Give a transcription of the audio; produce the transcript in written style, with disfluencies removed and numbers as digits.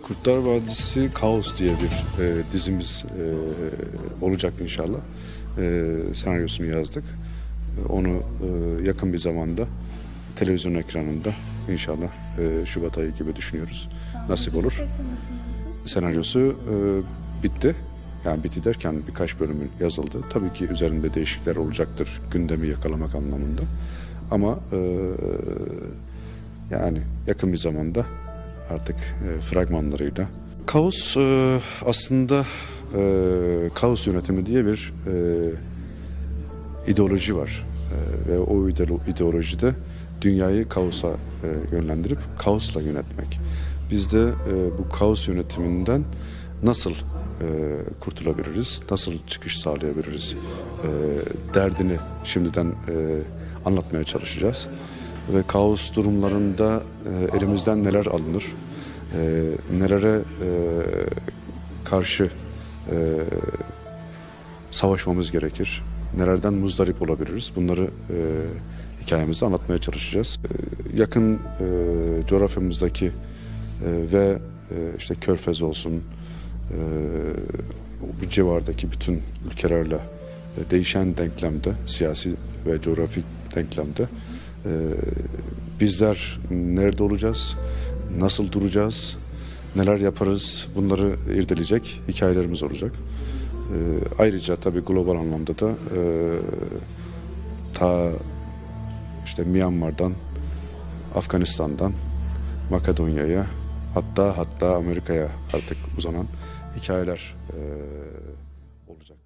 Kurtlar Vadisi Kaos diye bir dizimiz olacak inşallah. Senaryosunu yazdık. Onu yakın bir zamanda televizyon ekranında inşallah Şubat ayı gibi düşünüyoruz. Nasip olur. Senaryosu bitti. Yani bitti derken birkaç bölümü yazıldı. Tabii ki üzerinde değişiklikler olacaktır gündemi yakalamak anlamında. Ama yani yakın bir zamanda artık fragmanlarıyla. Kaos aslında kaos yönetimi diye bir ideoloji var. Ve o ideolojide dünyayı kaosa yönlendirip kaosla yönetmek. Biz de bu kaos yönetiminden nasıl kurtulabiliriz, nasıl çıkış sağlayabiliriz derdini şimdiden anlatmaya çalışacağız. Ve kaos durumlarında elimizden neler alınır, nelere karşı savaşmamız gerekir, nelerden muzdarip olabiliriz, bunları hikayemizde anlatmaya çalışacağız. Yakın coğrafyamızdaki ve işte Körfez olsun, bu civardaki bütün ülkelerle değişen denklemde, siyasi ve coğrafik denklemde bizler nerede olacağız, nasıl duracağız, neler yaparız, bunları irdeleyecek hikayelerimiz olacak. Ayrıca tabii global anlamda da ta işte Myanmar'dan, Afganistan'dan, Makedonya'ya, hatta Amerika'ya artık uzanan hikayeler olacak.